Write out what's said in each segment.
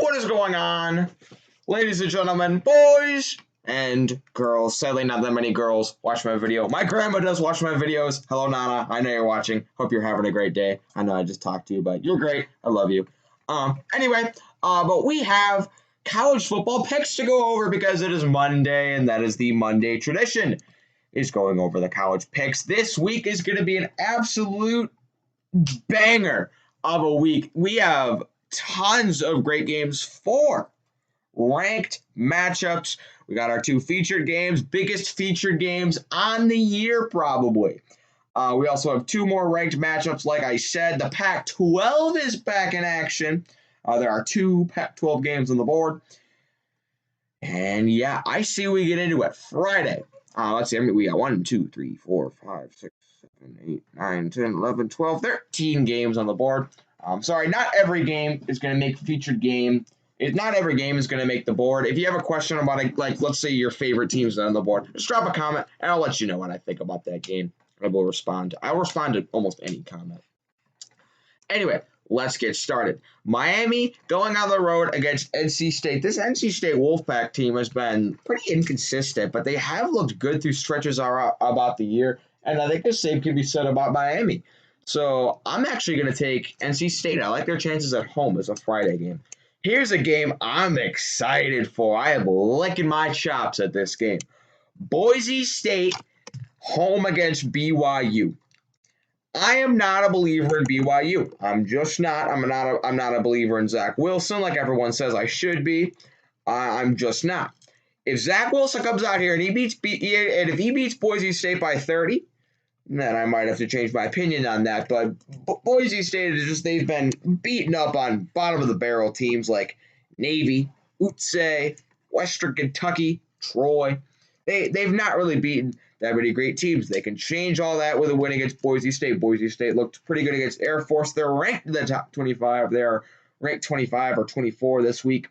What is going on, ladies and gentlemen, boys and girls? Sadly, not that many girls watch my video. My grandma does watch my videos. Hello, Nana. I know you're watching. Hope you're having a great day. I know I just talked to you, but you're great. I love you. Anyway, but we have college football picks to go over because it is Monday, and that is the Monday tradition, is going over the college picks. This week is going to be an absolute banger of a week. We have tons of great games, 4 ranked matchups. We got our 2 featured games, biggest featured games on the year probably. We also have 2 more ranked matchups. Like I said, the Pac-12 is back in action. There are 2 Pac-12 games on the board. And yeah, I see we get into it Friday. Let's see, we got 1, 2, 3, 4, 5, 6, 7, 8, 9, 10, 11, 12, 13 games on the board. Sorry, not every game is going to make the featured game. Not every game is going to make the board. If you have a question about it, like, let's say your favorite team's on the board, just drop a comment, and I'll let you know what I think about that game. I will respond. I'll respond to almost any comment. Anyway, let's get started. Miami going on the road against NC State. This NC State Wolfpack team has been pretty inconsistent, but they have looked good through stretches about the year, and I think the same can be said about Miami. So I'm actually going to take NC State. I like their chances at home as a Friday game. Here's a game I'm excited for. I am licking my chops at this game. Boise State home against BYU. I am not a believer in BYU. I'm just not. I'm not a believer in Zach Wilson like everyone says I should be. I'm just not. If Zach Wilson comes out here and if he beats Boise State by 30, then I might have to change my opinion on that. But Boise State is they've been beaten up on bottom of the barrel teams like Navy, Utse, Western Kentucky, Troy. They've not really beaten that many great teams. They can change all that with a win against Boise State. Boise State looked pretty good against Air Force. They're ranked in the top 25. They're ranked 25 or 24 this week.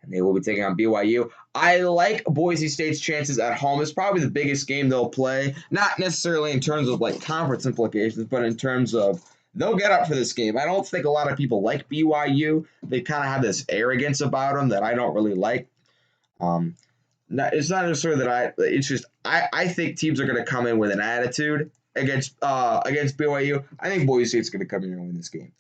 And they will be taking on BYU. I like Boise State's chances at home. It's probably the biggest game they'll play. Not necessarily in terms of like conference implications, but in terms of they'll get up for this game. I don't think a lot of people like BYU. They kind of have this arrogance about them that I don't really like. It's not necessarily that it's just I think teams are going to come in with an attitude against BYU. I think Boise State's going to come in here and win this game.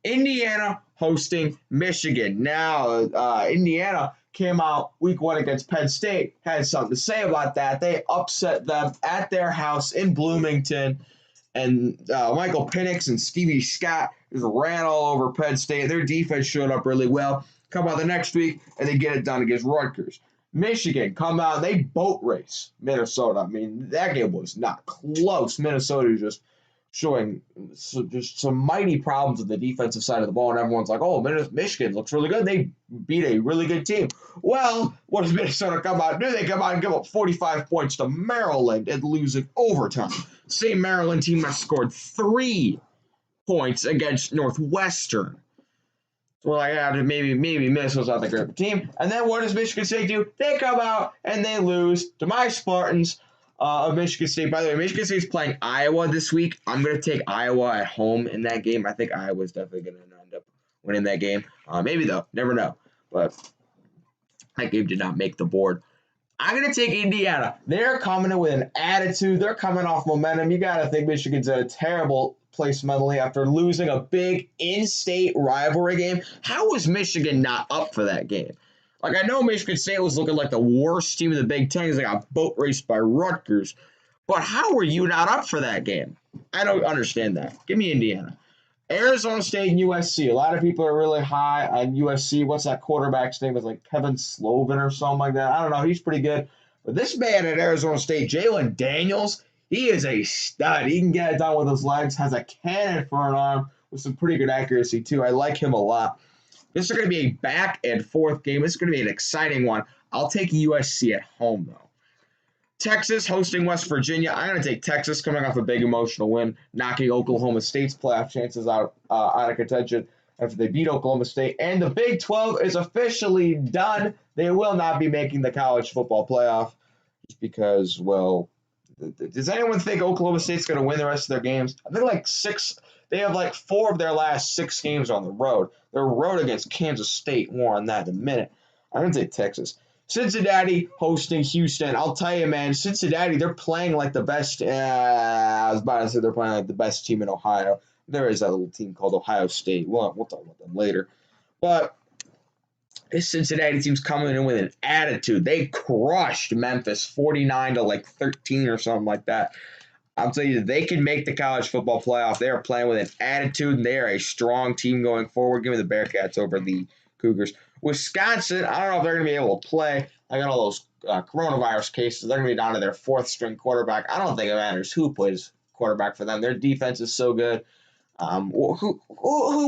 Indiana hosting Michigan. Now, Indiana came out week 1 against Penn State, had something to say about that. They upset them at their house in Bloomington, and Michael Penix and Stevie Scott just ran all over Penn State. Their defense showed up really well. Come out the next week, and they get it done against Rutgers. Michigan come out, and they boat race Minnesota. I mean, that game was not close. Minnesota just showing just some mighty problems with the defensive side of the ball, and everyone's like, oh, Michigan looks really good. They beat a really good team. Well, what does Minnesota come out and do? They come out and give up 45 points to Maryland and lose in overtime. Same Maryland team that scored 3 points against Northwestern. So we're like, yeah, maybe Minnesota's not the great team. And then what does Michigan State do? They come out and they lose to my Spartans of Michigan State. By the way, Michigan State's playing Iowa this week. I'm going to take Iowa at home in that game. I think Iowa's definitely going to end up winning that game. Maybe, though. Never know. But that game did not make the board. I'm going to take Indiana. They're coming in with an attitude. They're coming off momentum. You got to think Michigan's in a terrible place mentally after losing a big in-state rivalry game. How was Michigan not up for that game? Like, I know Michigan State was looking like the worst team in the Big Ten because they got boat raced by Rutgers. But how were you not up for that game? I don't understand that. Give me Indiana. Arizona State and USC. A lot of people are really high on USC. What's that quarterback's name? It's like Kevin Sloven or something like that. I don't know. He's pretty good. But this man at Arizona State, Jalen Daniels, he is a stud. He can get it done with his legs, has a cannon for an arm with some pretty good accuracy, too. I like him a lot. This is going to be a back and forth game. This is going to be an exciting one. I'll take USC at home, though. Texas hosting West Virginia. I'm going to take Texas coming off a big emotional win, knocking Oklahoma State's playoff chances out of contention after they beat Oklahoma State. And the Big 12 is officially done. They will not be making the college football playoff just because, well, does anyone think Oklahoma State's going to win the rest of their games? I think like 6. They have like 4 of their last 6 games on the road. Their road against Kansas State. More on that in a minute. I'm going to say Texas. Cincinnati hosting Houston. I'll tell you, man, Cincinnati, they're playing like the best. I was about to say they're playing like the best team in Ohio. There is that little team called Ohio State. We'll talk about them later. But this Cincinnati team's coming in with an attitude. They crushed Memphis 49 to like 13 or something like that. I'll tell you, they can make the college football playoff. They are playing with an attitude, and they are a strong team going forward. Give me the Bearcats over the Cougars. Wisconsin, I don't know if they're going to be able to play. I got all those coronavirus cases. They're going to be down to their 4th-string quarterback. I don't think it matters who plays quarterback for them. Their defense is so good. Who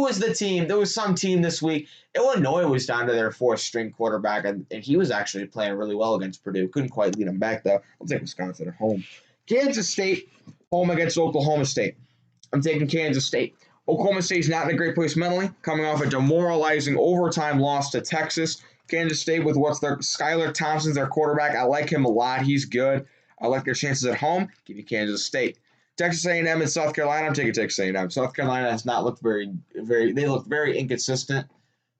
was the team? There was some team this week. Illinois was down to their 4th-string quarterback, and he was actually playing really well against Purdue. Couldn't quite lead them back, though. I'll take Wisconsin at home. Kansas State, home against Oklahoma State. I'm taking Kansas State. Oklahoma State's not in a great place mentally, coming off a demoralizing overtime loss to Texas. Kansas State with Skylar Thompson's their quarterback. I like him a lot. He's good. I like their chances at home. Give you Kansas State. Texas A&M and South Carolina. I'm taking Texas A&M. South Carolina has not looked very. They look very inconsistent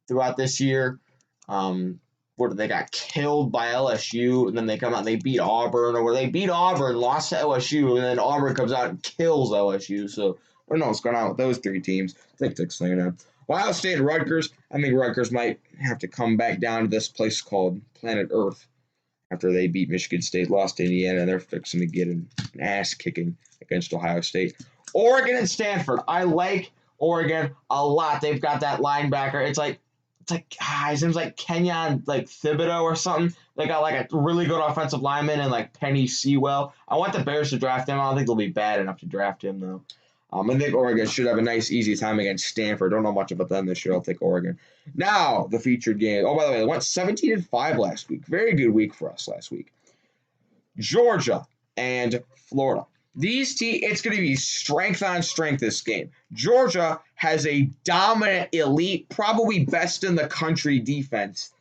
throughout this year. They got killed by LSU, and then they come out and they beat Auburn, or they beat Auburn, lost to LSU, and then Auburn comes out and kills LSU. So I don't know what's going on with those 3 teams. I think Texas A&M. Ohio State and Rutgers. I think Rutgers might have to come back down to this place called Planet Earth after they beat Michigan State, lost to Indiana, and they're fixing to get an ass kicking against Ohio State. Oregon and Stanford. I like Oregon a lot. They've got that linebacker. It's like his name's like Kenyon Thibodeau or something. They got like a really good offensive lineman and like Penny Sewell. I want the Bears to draft him. I don't think they'll be bad enough to draft him though. I think Oregon should have a nice, easy time against Stanford. Don't know much about them this year. I'll take Oregon. Now, the featured game. Oh, by the way, they went 17-5 last week. Very good week for us last week. Georgia and Florida. It's going to be strength on strength this game. Georgia has a dominant, elite, probably best in the country defense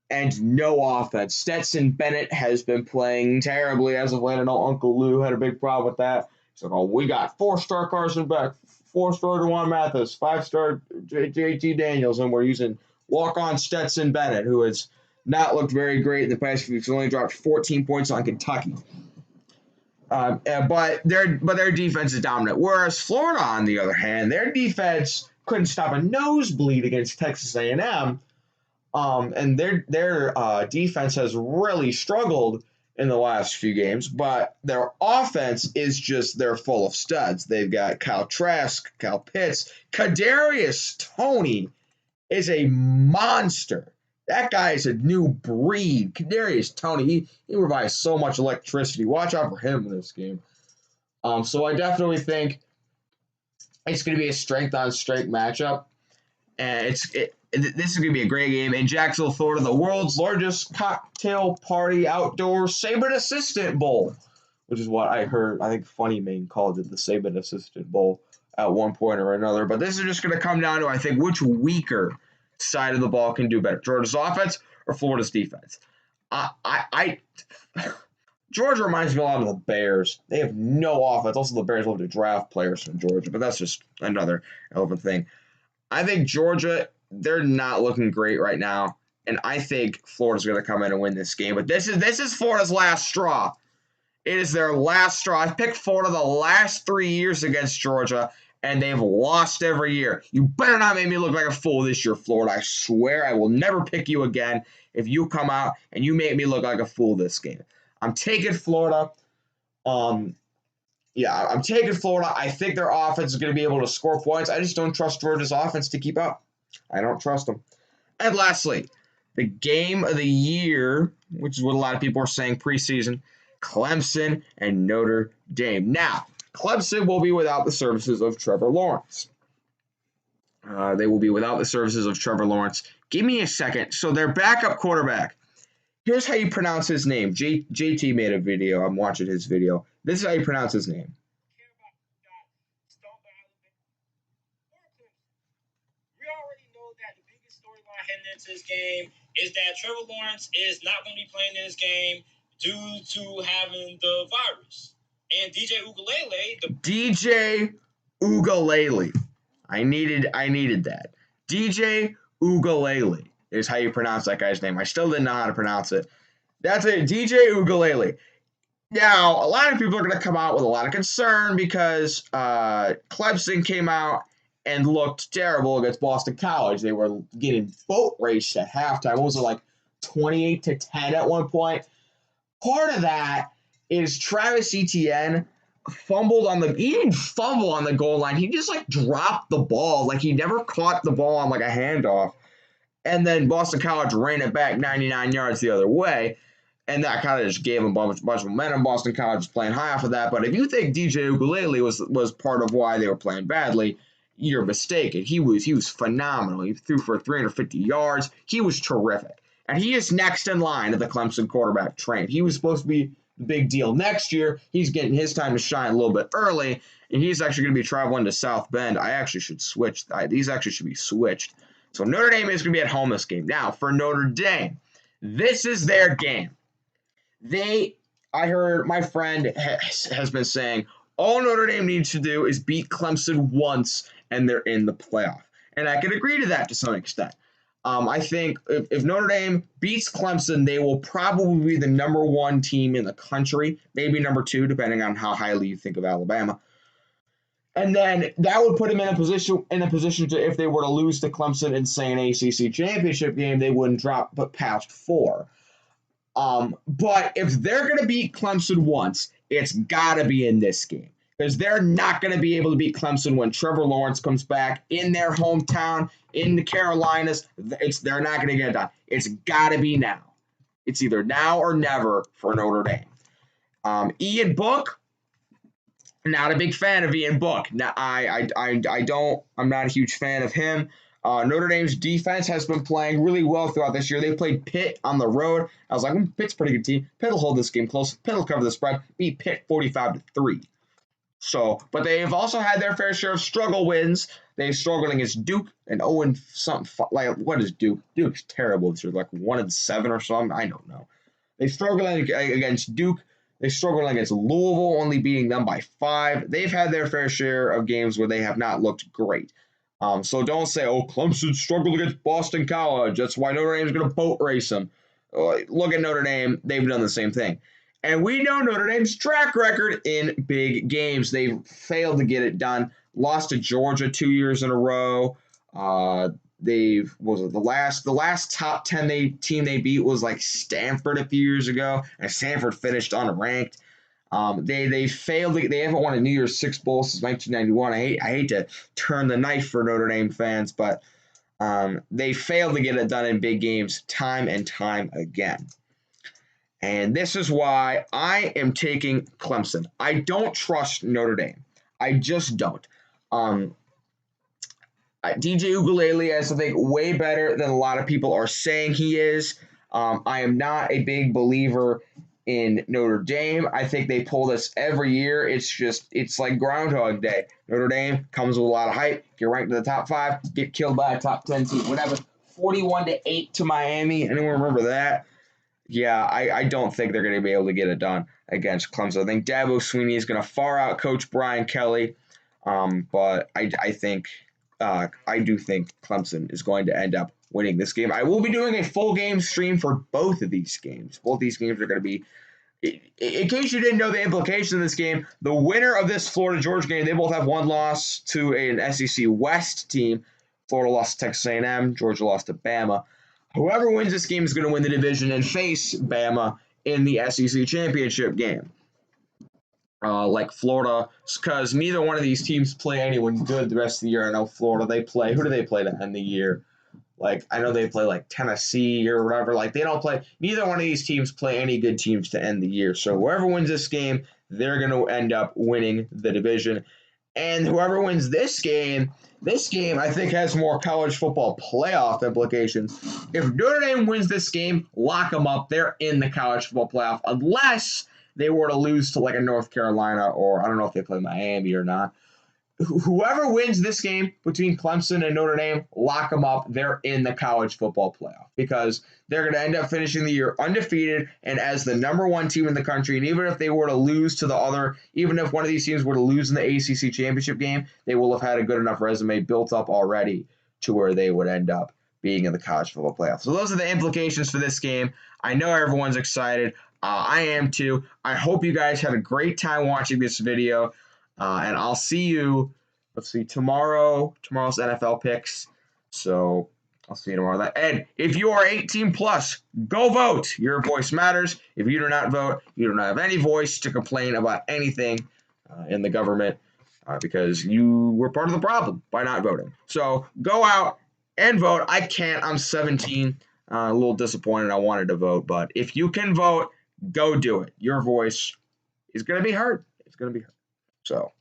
and no offense. Stetson Bennett has been playing terribly as of late. I know Uncle Lou had a big problem with that. He's like, we got 4-star Carson Beck, 4-star DeJuan Mathis, 5-star JT Daniels, and we're using walk-on Stetson Bennett, who has not looked very great in the past few weeks. He's only dropped 14 points on Kentucky. But their defense is dominant. Whereas Florida, on the other hand, their defense couldn't stop a nosebleed against Texas A&M. And their defense has really struggled in the last few games, but their offense is just, they're full of studs. They've got Kyle Trask, Kyle Pitts. Kadarius Toney is a monster. That guy is a new breed. Kadarius Toney, he provides so much electricity. Watch out for him in this game. So I definitely think it's going to be a strength-on-strength matchup. And this is going to be a great game. In Jacksonville, Florida, the world's largest cocktail party outdoor Saban Assistant Bowl, which is what I heard. I think Funny Man called it the Saban Assistant Bowl at one point or another. But this is just going to come down to, I think, which weaker side of the ball can do better, Georgia's offense or Florida's defense. Georgia reminds me a lot of the Bears. They have no offense. Also, the Bears love to draft players from Georgia, but that's just another relevant thing. I think Georgia, they're not looking great right now, and I think Florida's going to come in and win this game. But this is Florida's last straw. It is their last straw. I've picked Florida the last 3 years against Georgia, and they've lost every year. You better not make me look like a fool this year, Florida. I swear I will never pick you again if you come out and you make me look like a fool this game. I'm taking Florida. I'm taking Florida. I think their offense is going to be able to score points. I just don't trust Georgia's offense to keep up. I don't trust them. And lastly, the game of the year, which is what a lot of people are saying preseason, Clemson and Notre Dame. Now, Clemson will be without the services of Trevor Lawrence. They will be without the services of Trevor Lawrence. Give me a second. So their backup quarterback, here's how you pronounce his name. JT made a video. I'm watching his video. This is how you pronounce his name. We already know that the biggest storyline heading into this game is that Trevor Lawrence is not going to be playing in this game due to having the virus. And DJ Ugalele, I needed that. DJ Ugalele is how you pronounce that guy's name. I still didn't know how to pronounce it. That's it, DJ Ugalele. Now, a lot of people are going to come out with a lot of concern because Clemson came out and looked terrible against Boston College. They were getting boat raced at halftime. What was it, like 28-10 at one point? Part of that is Travis Etienne he didn't fumble on the goal line. He just like dropped the ball. Like he never caught the ball on like a handoff. And then Boston College ran it back 99 yards the other way. And that kind of just gave him a bunch of momentum. Boston College was playing high off of that. But if you think DJ Ugalele was part of why they were playing badly, you're mistaken. He was phenomenal. He threw for 350 yards. He was terrific. And he is next in line at the Clemson quarterback train. He was supposed to be the big deal next year. He's getting his time to shine a little bit early. And he's actually going to be traveling to South Bend. I actually should switch. These actually should be switched. So Notre Dame is going to be at home this game. Now, for Notre Dame, this is their game. I heard my friend has been saying, all Notre Dame needs to do is beat Clemson once, and they're in the playoff. And I can agree to that to some extent. I think if Notre Dame beats Clemson, they will probably be the number one team in the country, maybe number two, depending on how highly you think of Alabama. And then that would put them in a position to, if they were to lose to Clemson in, say, an ACC championship game, they wouldn't drop but past 4. But if they're going to beat Clemson once, it's got to be in this game. Because they're not going to be able to beat Clemson when Trevor Lawrence comes back in their hometown, in the Carolinas. They're not going to get it done. It's got to be now. It's either now or never for Notre Dame. Ian Book, not a big fan of Ian Book. Now, I'm not a huge fan of him. Notre Dame's defense has been playing really well throughout this year. They played Pitt on the road. I was like, Pitt's a pretty good team. Pitt will hold this game close. Pitt will cover the spread. Beat Pitt 45-3. So, but they've also had their fair share of struggle wins. They've struggled against Duke and 0 something. Like, what is Duke? Duke's terrible this year, like 1-7 or something. I don't know. They struggled against Duke. They struggled against Louisville, only beating them by 5. They've had their fair share of games where they have not looked great. So don't say, Clemson struggled against Boston College. That's why Notre Dame's going to boat race them. Look at Notre Dame. They've done the same thing. And we know Notre Dame's track record in big games. They've failed to get it done. Lost to Georgia 2 years in a row. The last top 10 team they beat was like Stanford a few years ago, and Stanford finished unranked. They failed. They haven't won a New Year's Six Bowl since 1991. I hate to turn the knife for Notre Dame fans, but they failed to get it done in big games time and time again. And this is why I am taking Clemson. I don't trust Notre Dame. I just don't. DJ Ugalele is, I think, way better than a lot of people are saying he is. I am not a big believer in Notre Dame. I think they pull this every year. It's like Groundhog Day. Notre Dame comes with a lot of hype. Get ranked to the top 5. Get killed by a top 10 team. Whatever. 41-8 to Miami. Anyone remember that? Yeah, I don't think they're going to be able to get it done against Clemson. I think Dabo Swinney is going to far out coach Brian Kelly. But I do think Clemson is going to end up winning this game. I will be doing a full game stream for both of these games. Both these games are going to be, in case you didn't know the implication of this game, the winner of this Florida-Georgia game, they both have one loss to an SEC West team. Florida lost to Texas A&M. Georgia lost to Bama. Whoever wins this game is going to win the division and face Bama in the SEC championship game. Like Florida, because neither one of these teams play anyone good the rest of the year. I know Florida, who do they play to end the year? Like, I know they play like Tennessee or whatever. Like, neither one of these teams play any good teams to end the year. So whoever wins this game, they're going to end up winning the division. And whoever wins this game I think has more college football playoff implications. If Notre Dame wins this game, lock them up. They're in the college football playoff unless they were to lose to like a North Carolina, or I don't know if they play Miami or not. whoever wins this game between Clemson and Notre Dame, lock them up. They're in the college football playoff because they're going to end up finishing the year undefeated and as the number one team in the country. And even if they were to lose to the other, even if one of these teams were to lose in the ACC championship game, they will have had a good enough resume built up already to where they would end up being in the college football playoff. So those are the implications for this game. I know everyone's excited. I am too. I hope you guys had a great time watching this video. And I'll see you, tomorrow. Tomorrow's NFL picks. So I'll see you tomorrow. And if you are 18 plus, go vote. Your voice matters. If you do not vote, you do not have any voice to complain about anything in the government because you were part of the problem by not voting. So go out and vote. I can't. I'm 17. A little disappointed. I wanted to vote. But if you can vote, go do it. Your voice is going to be heard. It's going to be heard. So